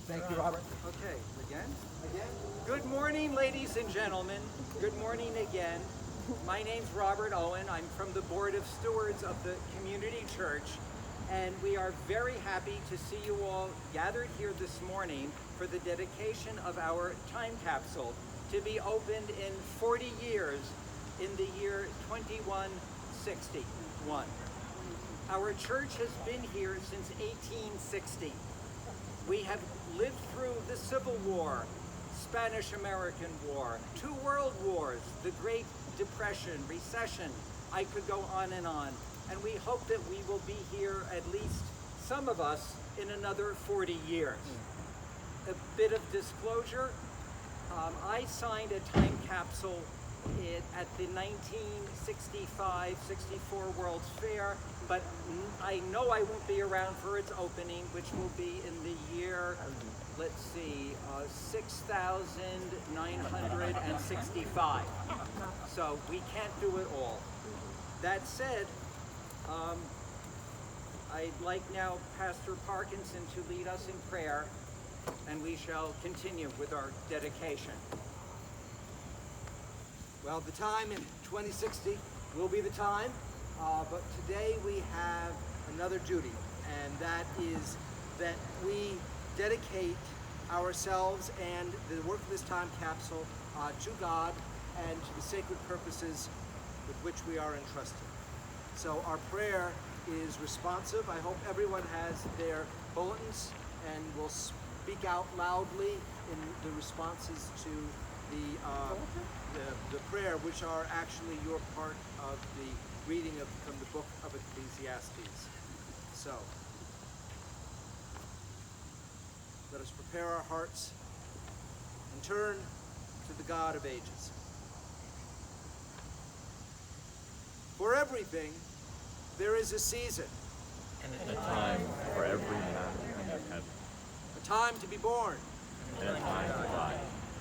Thank you, Robert. Okay, again? Good morning, ladies and gentlemen. Good morning again. My name's Robert Owen. I'm from the Board of Stewards of the Community Church, and we are very happy to see you all gathered here this morning for the dedication of our time capsule to be opened in 40 years in the year 2161. Our church has been here since 1860. We have lived through the Civil War, Spanish-American War, 2 world wars, the Great Depression, recession. I could go on. And we hope that we will be here, at least some of us, in another 40 years. A bit of disclosure, I signed a time capsule at the 1965-64 World's Fair, but I know I won't be around for its opening, which will be in the year, let's see, 6,965. So we can't do it all. That said, I'd like now Pastor Parkinson to lead us in prayer, and we shall continue with our dedication. Well, the time in 2060 will be the time, but today we have another duty, and that is that we dedicate ourselves and the work of this time capsule to God and to the sacred purposes with which we are entrusted. So our prayer is responsive. I hope everyone has their bulletins and will speak out loudly in the responses to the prayer, which are actually your part of the reading from the book of Ecclesiastes. So, let us prepare our hearts and turn to the God of ages. For everything, there is a season. And a time for every matter under heaven. A time to be born. And a time to die.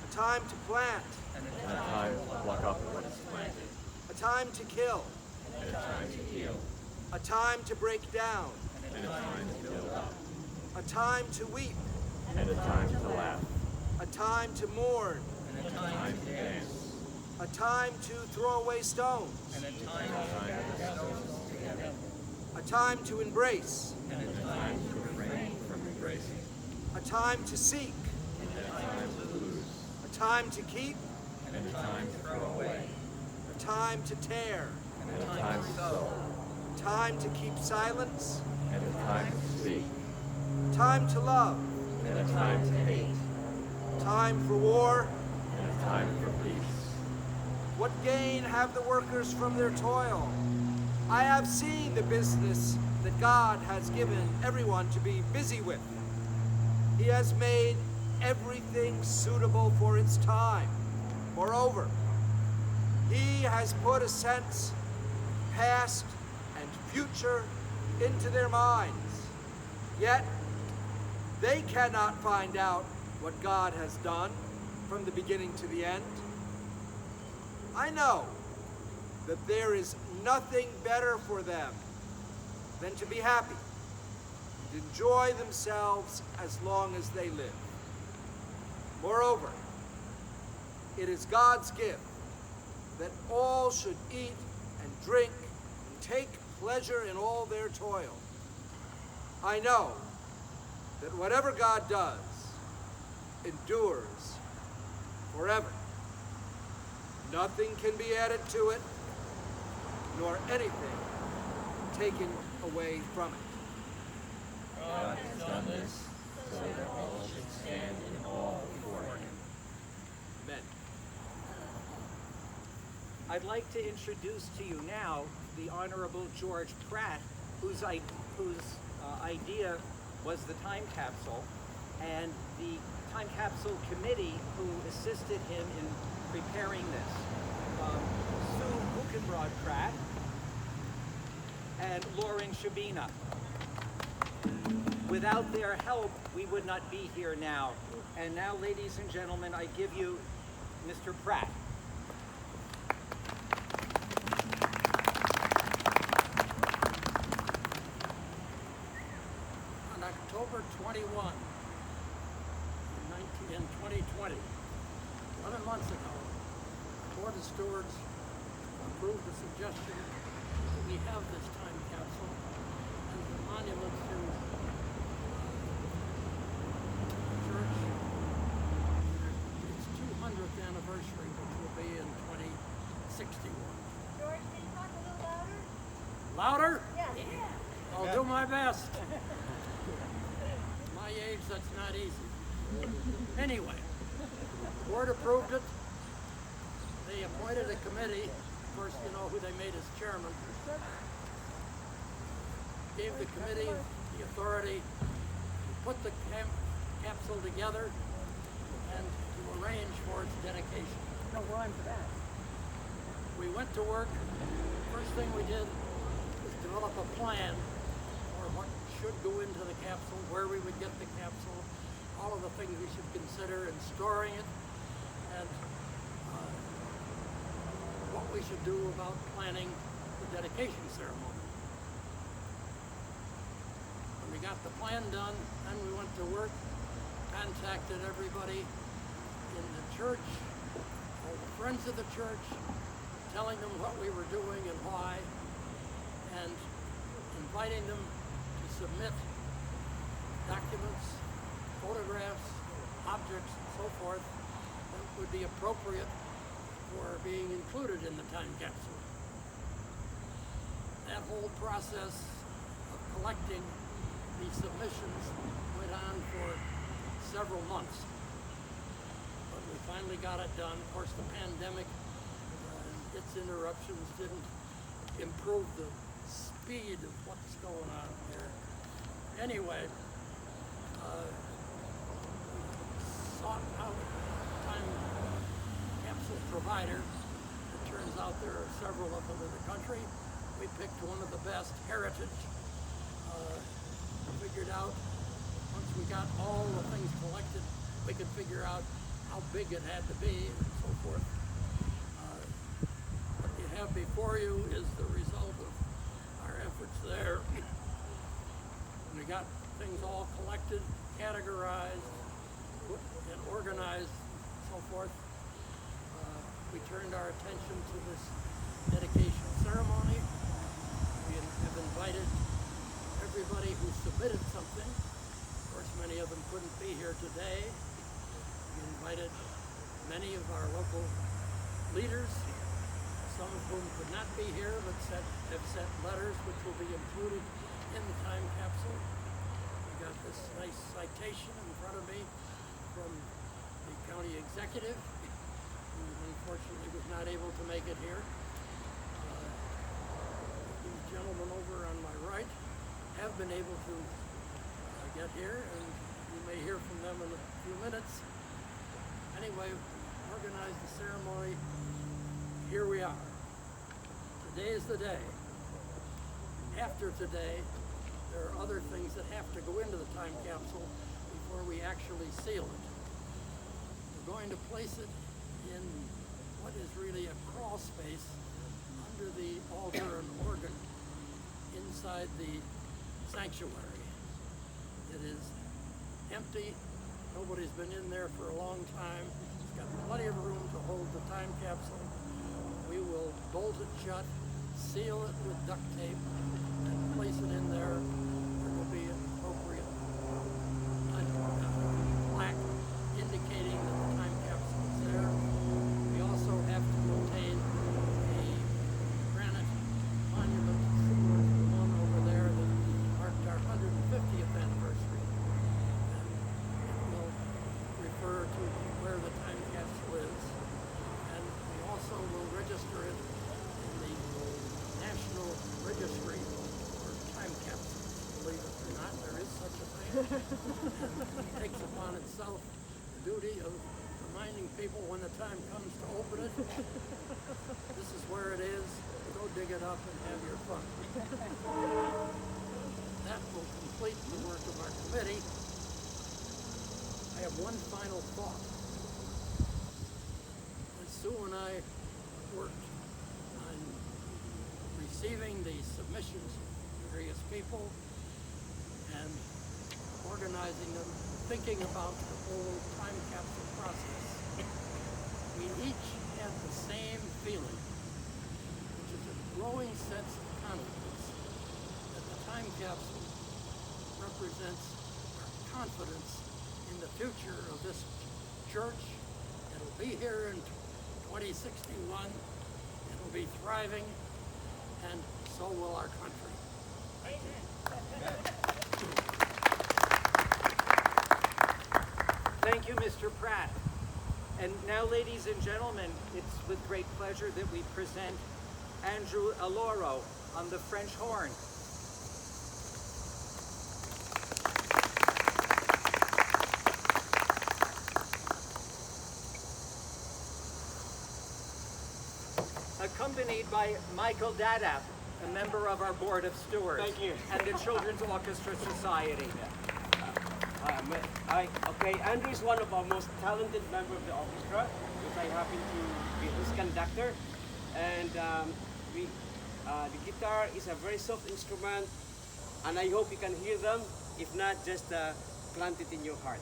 A time to plant. And a time to pluck up what is planted. A time to kill. And a time to heal. A time to break down. And a time to build up. A time to weep. And a time to laugh. A time to mourn. And a time to dance. A time to throw away stones. And a time to stones together. A time to embrace. And a time to refrain from embracing. A time to seek. And a time to lose. A time to keep. And a time to throw away. A time to tear. And a time to sow. A time to keep silence. And a time to speak. A time to love. And a time to hate. A time for war. And a time for peace. What gain have the workers from their toil? I have seen the business that God has given everyone to be busy with. He has made everything suitable for its time. Moreover, He has put a sense of past and future into their minds. Yet, they cannot find out what God has done from the beginning to the end. I know that there is nothing better for them than to be happy and enjoy themselves as long as they live. Moreover, it is God's gift that all should eat and drink and take pleasure in all their toil. I know that whatever God does endures forever. Nothing can be added to it, nor anything taken away from it. God has done this so that all should stand in awe before Him. Amen. I'd like to introduce to you now the Honorable George Pratt, whose idea was the time capsule, and the time capsule committee who assisted him in preparing this. Sue Buchenbrod Pratt and Lauren Shabina. Without their help, we would not be here now. And now, ladies and gentlemen, I give you Mr. Pratt. On October 21, in 2020. 11 months ago, the Board of Stewards approved the suggestion that we have this time capsule as a monument to the church. Its 200th anniversary, which will be in 2061. George, can you talk a little louder? Louder? Yes. I'll do my best. My age, that's not easy. Anyway, the board approved it. They appointed a committee. Of course, you know who they made as chairman. Gave the committee the authority to put the capsule together and to arrange for its dedication. No rhyme for that. We went to work. First thing we did was develop a plan for what should go into the capsule, where we would get the capsule, all of the things we should consider in storing it, and what we should do about planning the dedication ceremony. When we got the plan done, then we went to work, contacted everybody in the church, all the friends of the church, telling them what we were doing and why, and inviting them to submit documents, photographs, objects, and so forth that would be appropriate for being included in the time capsule. That whole process of collecting these submissions went on for several months. But we finally got it done. Of course, the pandemic its interruptions didn't improve the speed of what's going on here. Anyway, sought out a time capsule provider. It turns out there are several of them in the country. We picked one of the best, Heritage. Figured out, once we got all the things collected, we could figure out how big it had to be and so forth. What you have before you is the result of our efforts there. When we got things all collected, categorized, put and organized, and so forth, we turned our attention to this dedication ceremony. We have invited everybody who submitted something. Of course, many of them couldn't be here today. We invited many of our local leaders, some of whom could not be here but have sent letters which will be included in the time capsule. We got this nice citation in front of me from the county executive, who unfortunately was not able to make it here. These gentlemen over on my right have been able to get here, and you may hear from them in a few minutes. Anyway, organized the ceremony. Here we are. Today is the day. After today, there are other things that have to go into the time capsule before we actually seal it. We're going to place it in what is really a crawl space under the altar and organ inside the sanctuary. It is empty. Nobody's been in there for a long time. It's got plenty of room to hold the time capsule. We will bolt it shut, seal it with duct tape, and place it in there. There will be an appropriate plaque indicating that the time capsule is there. We also have to obtain a granite monument similar to the one over there that marked our 150th anniversary. And it will refer to where the time capsule is. And we also will register it in the National Registry for Time Capsules. Believe it or not, there is such a thing. And it takes upon itself the duty of reminding people when the time comes to open it, this is where it is, go dig it up and have your fun. That will complete the work of our committee. I have one final thought. As Sue and I worked on receiving the submissions of various people and organizing them, thinking about the whole time capsule process, we each have the same feeling, which is a growing sense of confidence that the time capsule represents our confidence in the future of this church. It'll be here in 2061. It'll be thriving, and so will our country. Thank you, Mr. Pratt. And now, ladies and gentlemen, it's with great pleasure that we present Andrew Alloro on the French horn. Accompanied by Michael Dadap, a member of our Board of Stewards. Thank you. And the Children's Orchestra Society. Okay, Andrew is one of our most talented members of the orchestra, which I happen to be his conductor. And the guitar is a very soft instrument, and I hope you can hear them. If not, just plant it in your heart.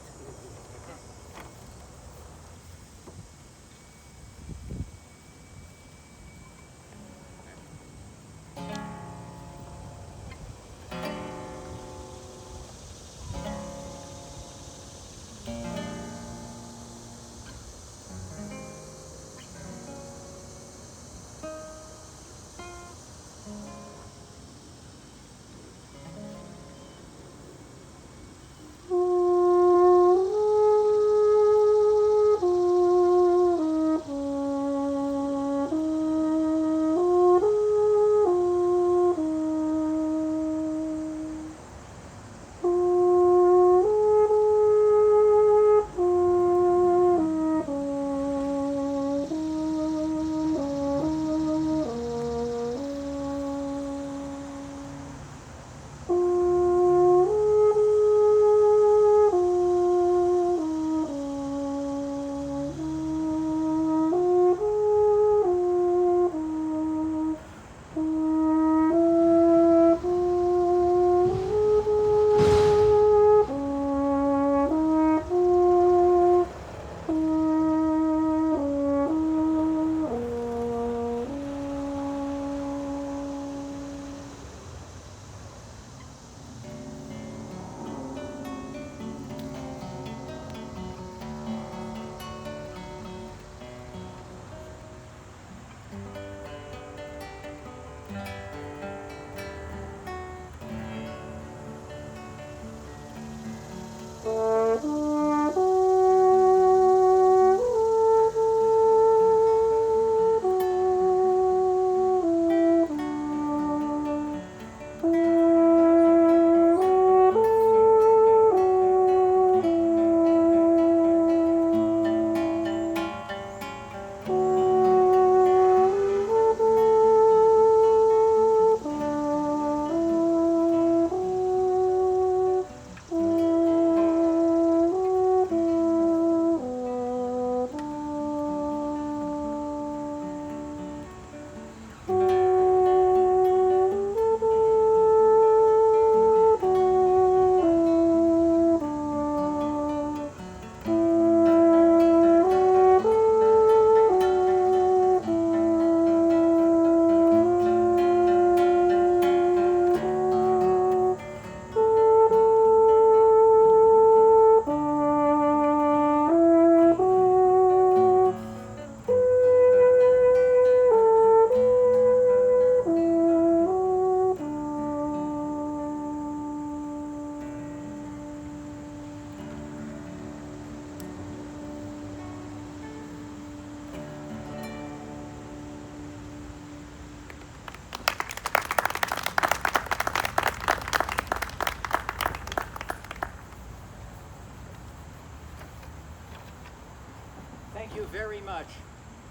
Thank you very much.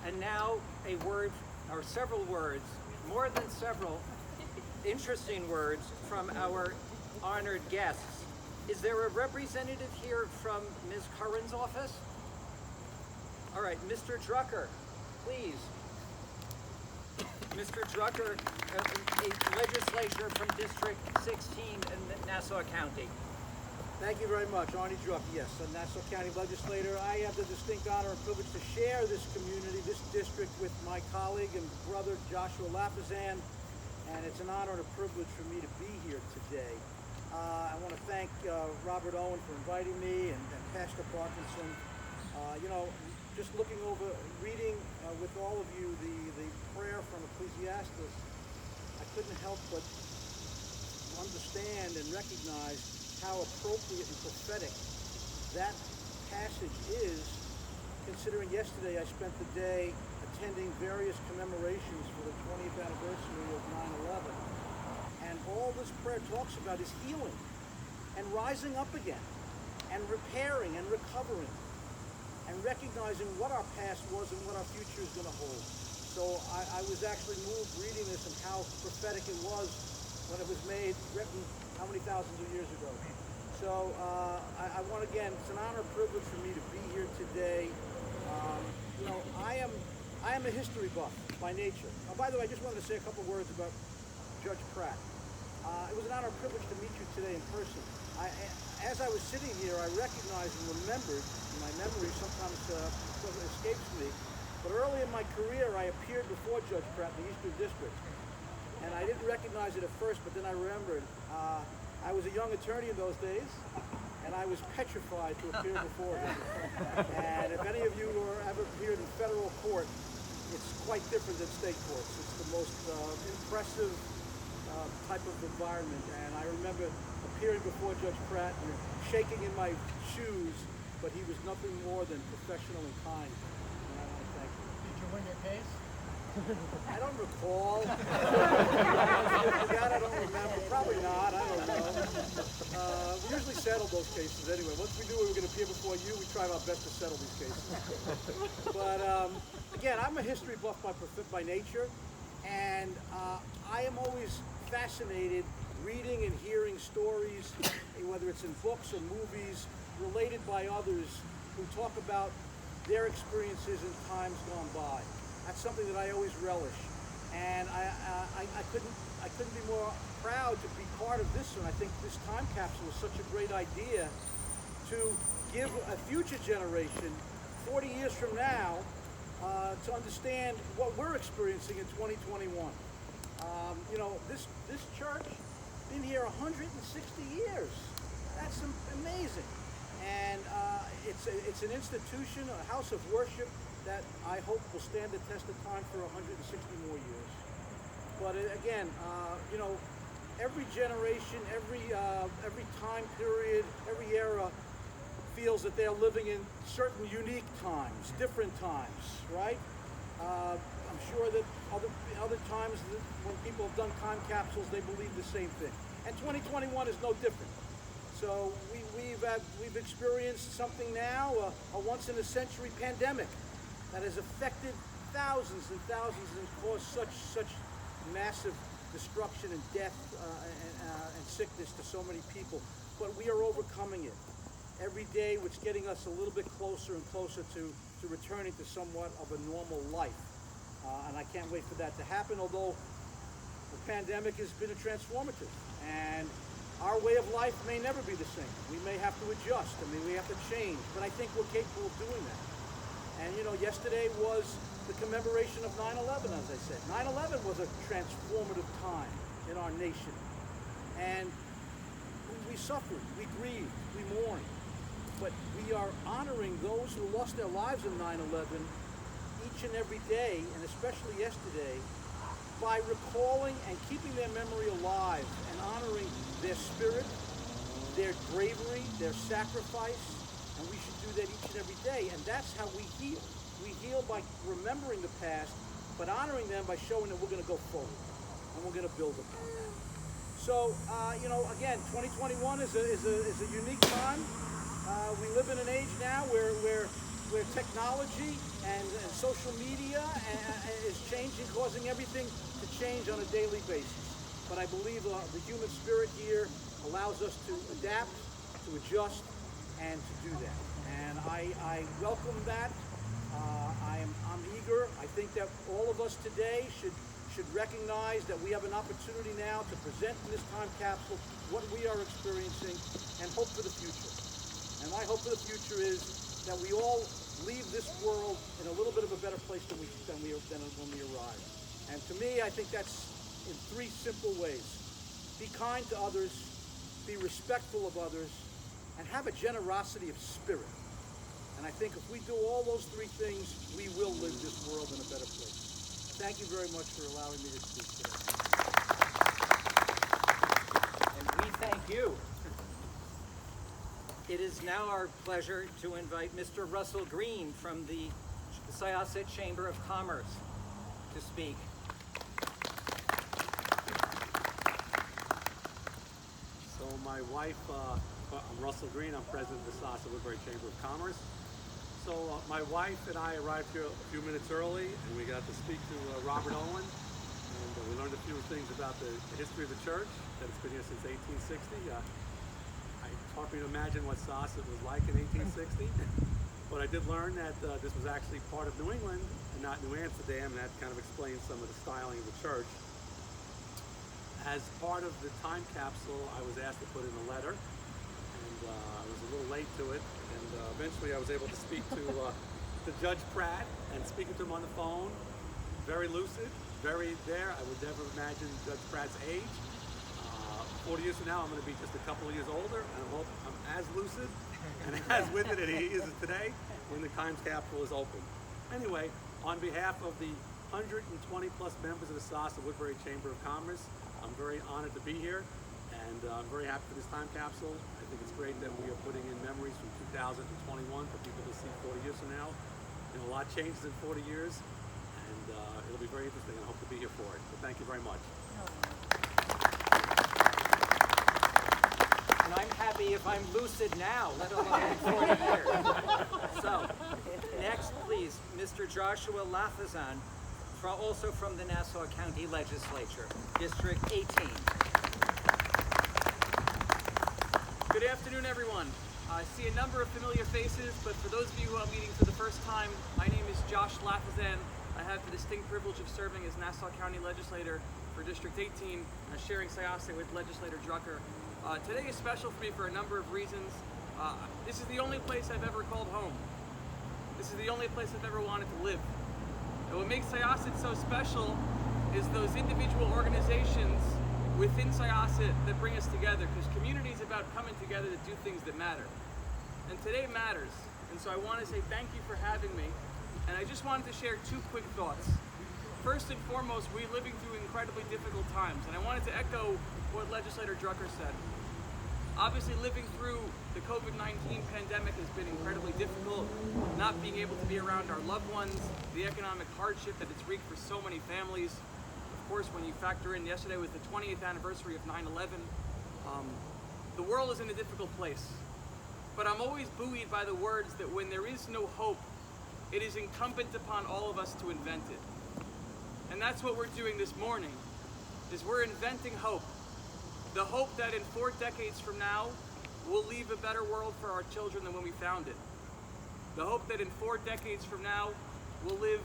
And now a word, or several words, more than several, interesting words from our honored guests. Is there a representative here from Ms. Curran's office? All right, Mr. Drucker, please. Mr. Drucker, a legislator from District 16 in Nassau County. Thank you very much. Arnie Druck, yes, a Nassau County legislator. I have the distinct honor and privilege to share this community, this district, with my colleague and brother, Joshua Lafazan, and it's an honor and a privilege for me to be here today. I want to thank Robert Owen for inviting me and Pastor Parkinson. Just looking over, reading with all of you the prayer from Ecclesiastes, I couldn't help but understand and recognize how appropriate and prophetic that passage is, considering yesterday I spent the day attending various commemorations for the 20th anniversary of 9/11. And all this prayer talks about is healing and rising up again and repairing and recovering and recognizing what our past was and what our future is going to hold. So I was actually moved reading this and how prophetic it was when it was written how many thousands of years ago. So I want, again, it's an honor and privilege for me to be here today. I am a history buff by nature. By the way, I just wanted to say a couple words about Judge Pratt. It was an honor and privilege to meet you today in person. As I was sitting here, I recognized and remembered, my memory sometimes escapes me, but early in my career, I appeared before Judge Pratt in the Eastern District. And I didn't recognize it at first, but then I remembered. I was a young attorney in those days, and I was petrified to appear before him. And if any of you ever appeared in federal court, it's quite different than state courts. It's the most impressive type of environment. And I remember appearing before Judge Pratt and shaking in my shoes, but he was nothing more than professional and kind. And I want to thank him. Did you win your case? I don't recall. That I don't remember. Probably not. I don't know. We usually settle those cases anyway. Once we knew we were going to appear before you, we tried our best to settle these cases. But again, I'm a history buff by nature, and I am always fascinated reading and hearing stories, whether it's in books or movies, related by others who talk about their experiences in times gone by. That's something that I always relish, and I couldn't be more proud to be part of this one. I think this time capsule is such a great idea to give a future generation, 40 years from now, to understand what we're experiencing in 2021. This church been here 160 years. That's amazing, and it's an institution, a house of worship that I hope will stand the test of time for 160 more years. But again, every generation, every time period, every era feels that they're living in certain unique times, different times, right? I'm sure that other times when people have done time capsules, they believe the same thing. And 2021 is no different. So we've experienced something now, a once-in-a-century pandemic that has affected thousands and thousands and caused such massive destruction and death and sickness to so many people. But we are overcoming it. Every day it's getting us a little bit closer and closer to returning to somewhat of a normal life. And I can't wait for that to happen, although the pandemic has been transformative. And our way of life may never be the same. We may have to adjust. We have to change. But I think we're capable of doing that. And yesterday was the commemoration of 9/11, as I said. 9/11 was a transformative time in our nation. And we suffered, we grieved, we mourned. But we are honoring those who lost their lives in 9/11 each and every day, and especially yesterday, by recalling and keeping their memory alive and honoring their spirit, their bravery, their sacrifice. And we should do that each and every day. And that's how we heal. We heal by remembering the past, but honoring them by showing that we're going to go forward and we're going to build upon that. So, again, 2021 is a unique time. We live in an age now where technology and social media is changing, causing everything to change on a daily basis. But I believe the human spirit here allows us to adapt, to adjust, and to do that. And I welcome that. I'm eager. I think that all of us today should recognize that we have an opportunity now to present in this time capsule what we are experiencing, and hope for the future. And my hope for the future is that we all leave this world in a little bit of a better place than when we arrived. And to me, I think that's in 3 simple ways. Be kind to others, be respectful of others, and have a generosity of spirit. And I think if we do all those 3 things, we will live this world in a better place. Thank you very much for allowing me to speak today. And we thank you. It is now our pleasure to invite Mr. Russell Green from the Syosset Chamber of Commerce to speak. So my wife, I'm Russell Green, I'm president of the Syosset Woodbury Chamber of Commerce. So my wife and I arrived here a few minutes early, and we got to speak to Robert Owen, and we learned a few things about the history of the church, that it's been here since 1860. It's hard for me to imagine what Syosset was like in 1860, but I did learn that this was actually part of New England and not New Amsterdam, and that kind of explains some of the styling of the church. As part of the time capsule, I was asked to put in a letter, and I was a little late to it, and eventually I was able to speak to Judge Pratt, and speaking to him on the phone, very lucid, very there. I would never imagine Judge Pratt's age. 40 years from now, I'm going to be just a couple of years older, and I hope I'm as lucid and as with it as he is today when the Times Capsule is open. Anyway, on behalf of the 120 plus members of the Syosset Woodbury Chamber of Commerce, I'm very honored to be here, and I'm very happy for this time capsule. I think it's great that we are putting in memories from 2021 for people to see 40 years from now. You know, a lot changes in 40 years, and it'll be very interesting, and I hope to be here for it. But thank you very much. And I'm happy if I'm lucid now, let alone in 40 years. So, next, please, Mr. Joshua Lafazan, also from the Nassau County Legislature, District 18. Good afternoon, everyone. I see a number of familiar faces, but for those of you who I'm meeting for the first time, my name is Josh Lafazan. I have the distinct privilege of serving as Nassau County Legislator for District 18, sharing Syosset with Legislator Drucker. Today is special for me for a number of reasons. This is the only place I've ever called home. This is the only place I've ever wanted to live. And what makes Syosset so special is those individual organizations within Syosset that bring us together, because community is about coming together to do things that matter. And today matters. And so I want to say thank you for having me. And I just wanted to share 2 quick thoughts. First and foremost, we're living through incredibly difficult times, and I wanted to echo what Legislator Drucker said. Obviously, living through the COVID-19 pandemic has been incredibly difficult, not being able to be around our loved ones, the economic hardship that it's wreaked for so many families. Of course, when you factor in yesterday was the 20th anniversary of 9/11, the world is in a difficult place. But I'm always buoyed by the words that when there is no hope, it is incumbent upon all of us to invent it. And that's what we're doing this morning, is we're inventing hope. The hope that in 4 decades from now, we'll leave a better world for our children than when we found it. The hope that in 4 decades from now, we'll live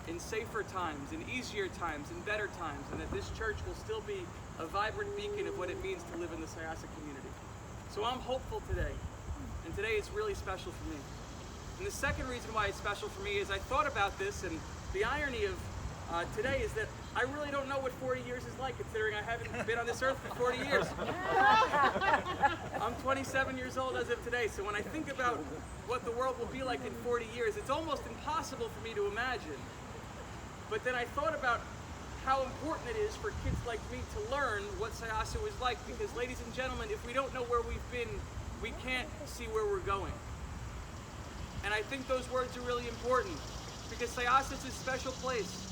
in safer times, in easier times, in better times, and that this church will still be a vibrant beacon of what it means to live in the Syosset community. So I'm hopeful today, and today is really special for me. And the second reason why it's special for me is I thought about this, and the irony of today is that I really don't know what 40 years is like, considering I haven't been on this earth for 40 years. I'm 27 years old as of today, so when I think about what the world will be like in 40 years, it's almost impossible for me to imagine. But then I thought about how important it is for kids like me to learn what Syosset was like, because ladies and gentlemen, if we don't know where we've been, we can't see where we're going. And I think those words are really important, because Syosset's a special place.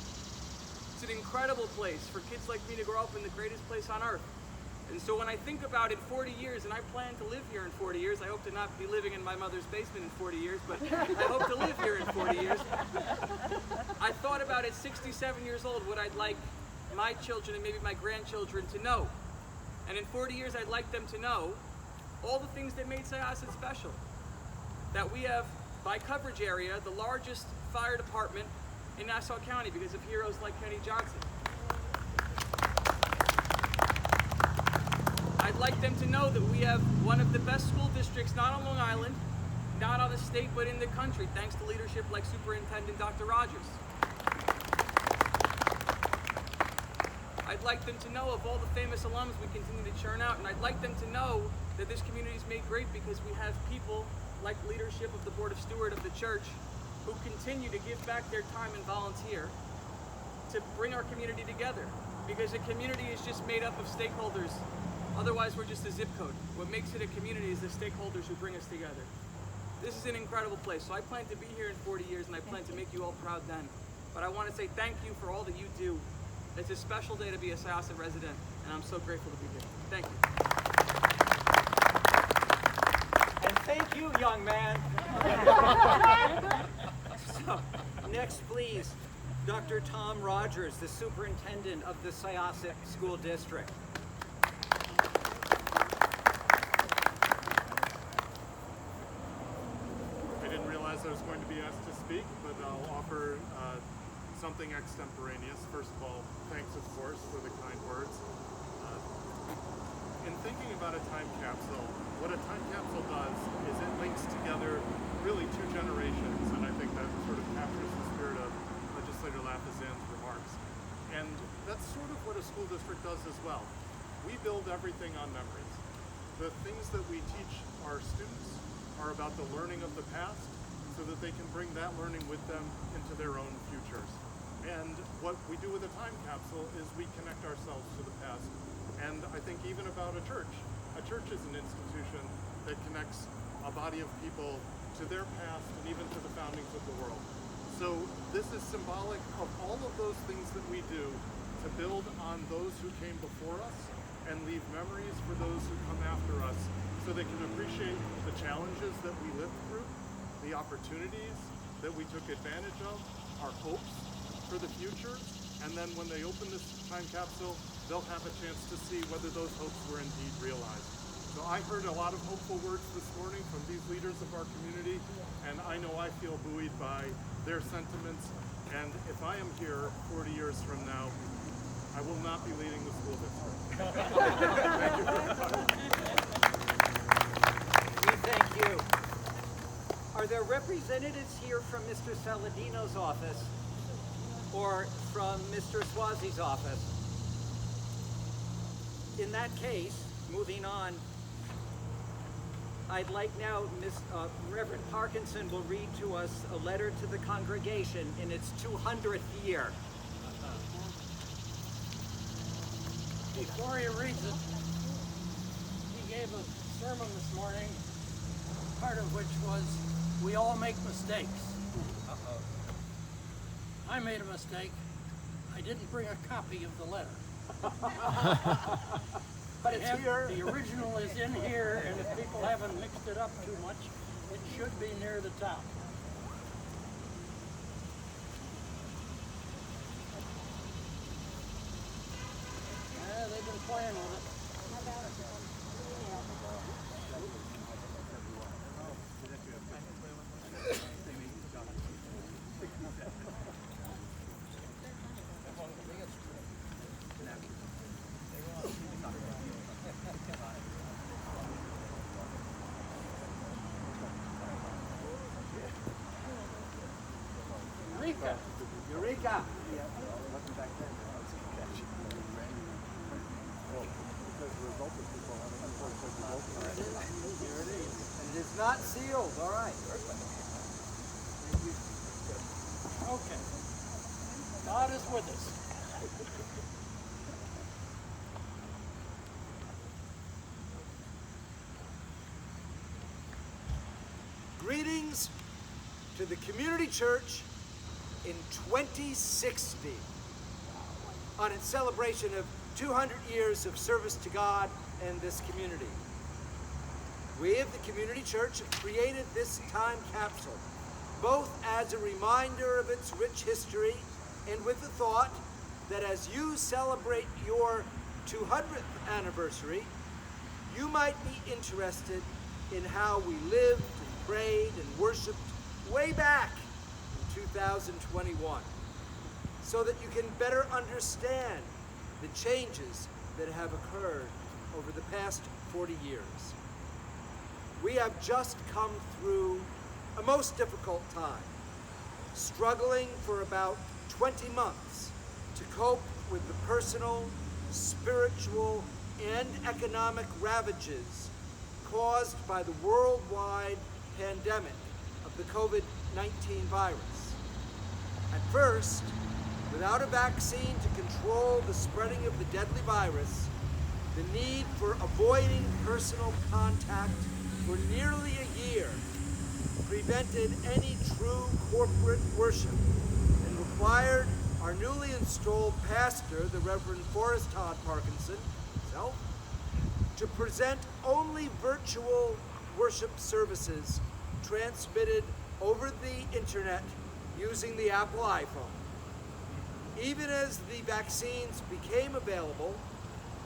It's an incredible place for kids like me to grow up in the greatest place on earth. And so when I think about in 40 years, and I plan to live here in 40 years, I hope to not be living in my mother's basement in 40 years, but I hope to live here in 40 years. I thought about at 67 years old what I'd like my children and maybe my grandchildren to know. And in 40 years, I'd like them to know all the things that made Syosset special. That we have, by coverage area, the largest fire department in Nassau County because of heroes like Kenny Johnson. I'd like them to know that we have one of the best school districts, not on Long Island, not on the state, but in the country, thanks to leadership like Superintendent Dr. Rogers. I'd like them to know of all the famous alums we continue to churn out, and I'd like them to know that this community is made great because we have people like leadership of the Board of Stewards of the church who continue to give back their time and volunteer to bring our community together. Because a community is just made up of stakeholders. Otherwise, we're just a zip code. What makes it a community is the stakeholders who bring us together. This is an incredible place. So I plan to be here in 40 years, and I plan to make you all proud then. But I want to say thank you for all that you do. It's a special day to be a Syosset resident, and I'm so grateful to be here. Thank you. And thank you, young man. So, next, please, Dr. Tom Rogers, the Superintendent of the Syosset School District. I didn't realize I was going to be asked to speak, but I'll offer something extemporaneous. First of all, thanks, of course, for the kind words. In thinking about a time capsule, what a time capsule does is it links together really two generations, and I think that sort of captures the spirit of Legislator Lafazan's remarks. And that's sort of what a school district does as well. We build everything on memories. The things that we teach our students are about the learning of the past so that they can bring that learning with them into their own futures. And what we do with a time capsule is we connect ourselves to the past. And I think even about a church is an institution that connects a body of people to their past and even to the foundings of the world. So this is symbolic of all of those things that we do to build on those who came before us and leave memories for those who come after us so they can appreciate the challenges that we lived through, the opportunities that we took advantage of, our hopes for the future, and then when they open this time capsule, they'll have a chance to see whether those hopes were indeed realized. So I heard a lot of hopeful words this morning from these leaders of our community, and I know I feel buoyed by their sentiments, and if I am here 40 years from now, I will not be leading the school district. Thank you very much. We thank you. Are there representatives here from Mr. Saladino's office or from Mr. Swazi's office? In that case, moving on, I'd like now Reverend Parkinson will read to us a letter to the congregation in its 200th year. Before he reads it, he gave a sermon this morning, part of which was, we all make mistakes. I made a mistake. I didn't bring a copy of the letter. But it's here. The original is in here, and if people haven't mixed it up too much, it should be near the top. They've been playing with it. Eureka! Here it is. And it is not sealed. All right. Okay. God is with us. Greetings to the community church in 2060 on its celebration of 200 years of service to God and this community. We of the community church have created this time capsule, both as a reminder of its rich history and with the thought that as you celebrate your 200th anniversary, you might be interested in how we lived and prayed and worshiped way back in 2021, so that you can better understand the changes that have occurred over the past 40 years. We have just come through a most difficult time, struggling for about 20 months to cope with the personal, spiritual, and economic ravages caused by the worldwide pandemic of the COVID-19 virus. At first, without a vaccine to control the spreading of the deadly virus, the need for avoiding personal contact for nearly a year prevented any true corporate worship and required our newly installed pastor, the Reverend Forrest Parkinson, himself, to present only virtual worship services transmitted over the internet using the Apple iPhone. Even as the vaccines became available,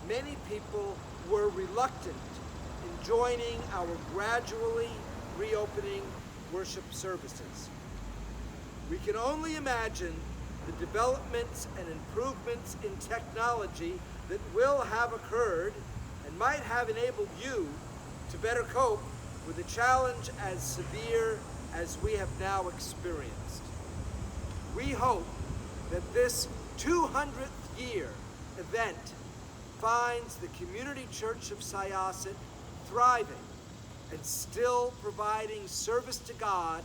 many people were reluctant in joining our gradually reopening worship services. We can only imagine the developments and improvements in technology that will have occurred and might have enabled you to better cope with a challenge as severe as we have now experienced. We hope that this 200th year event finds the Community Church of Syosset thriving and still providing service to God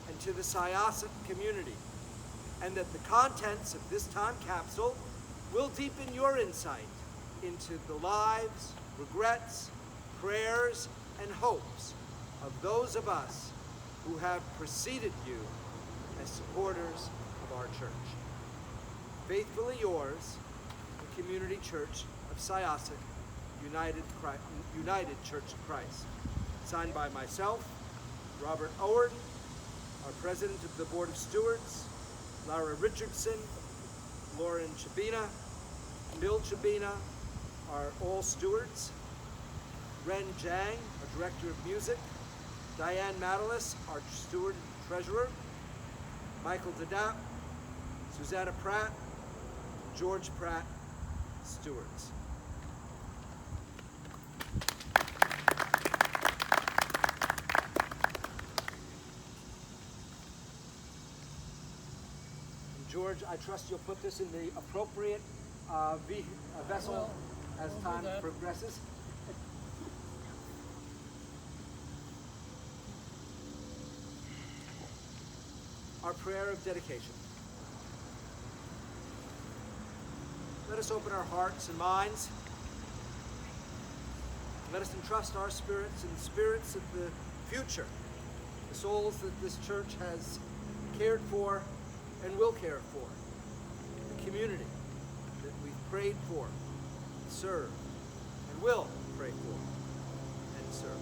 and to the Syosset community, and that the contents of this time capsule will deepen your insight into the lives, regrets, prayers, and hopes of those of us who have preceded you as supporters of our church. Faithfully yours, the Community Church of Syosset, United Church of Christ. Signed by myself, Robert Owen, our President of the Board of Stewards, Lara Richardson, Lauren Chabina, Bill Chabina, are all stewards, Ren Jang, our Director of Music, Diane Matalis, our Steward and Treasurer, Michael Dadap, Susanna Pratt, George Pratt, stewards. And George, I trust you'll put this in the appropriate vessel as time progresses. Our prayer of dedication. Let us open our hearts and minds. Let us entrust our spirits and the spirits of the future, the souls that this church has cared for and will care for, the community that we've prayed for, serve, and will pray for and serve.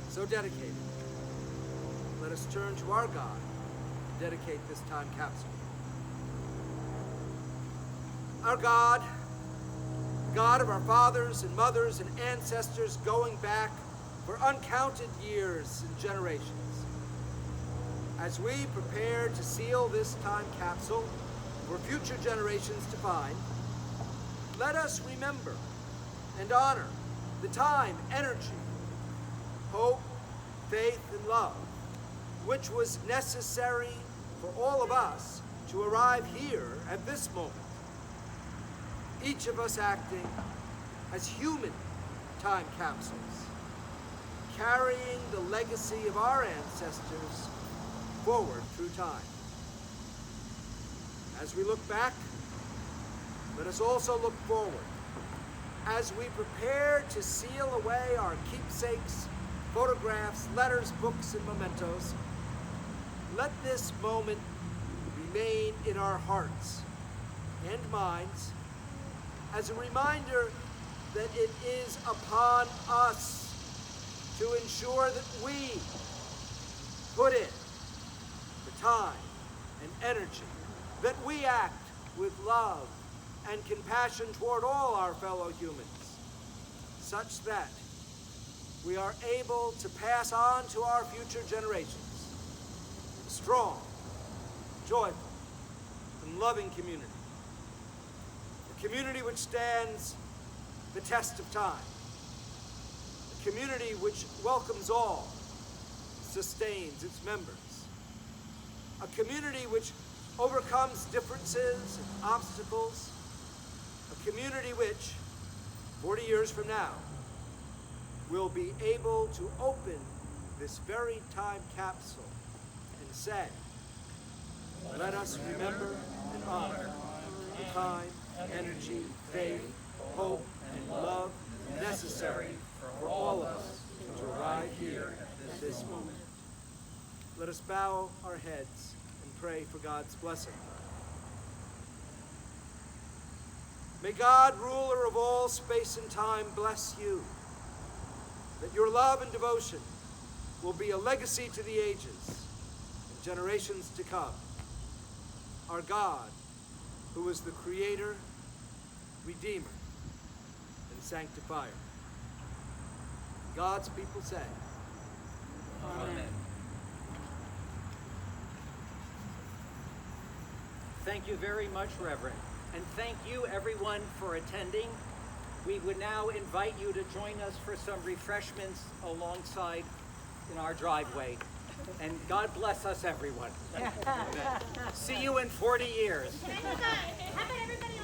So dedicated, let us turn to our God and dedicate this time capsule. Our God, God of our fathers and mothers and ancestors going back for uncounted years and generations. As we prepare to seal this time capsule for future generations to find, let us remember and honor the time, energy, hope, faith, and love, which was necessary for all of us to arrive here at this moment. Each of us acting as human time capsules, carrying the legacy of our ancestors forward through time. As we look back, let us also look forward. As we prepare to seal away our keepsakes, photographs, letters, books, and mementos, let this moment remain in our hearts and minds as a reminder that it is upon us to ensure that we put in the time and energy, that we act with love and compassion toward all our fellow humans, such that we are able to pass on to our future generations a strong, joyful, and loving community. A community which stands the test of time. A community which welcomes all, sustains its members. A community which overcomes differences and obstacles. A community which, 40 years from now, will be able to open this very time capsule and say, let us remember and honor the time, energy, faith, hope, and love necessary for all of us to arrive here at this moment. Let us bow our heads and pray for God's blessing. May God, ruler of all space and time, bless you, that your love and devotion will be a legacy to the ages and generations to come. Our God, who is the Creator, Redeemer, and Sanctifier. God's people say, Amen. Thank you very much, Reverend. And thank you, everyone, for attending. We would now invite you to join us for some refreshments alongside in our driveway. And God bless us, everyone. See you in 40 years. How about everybody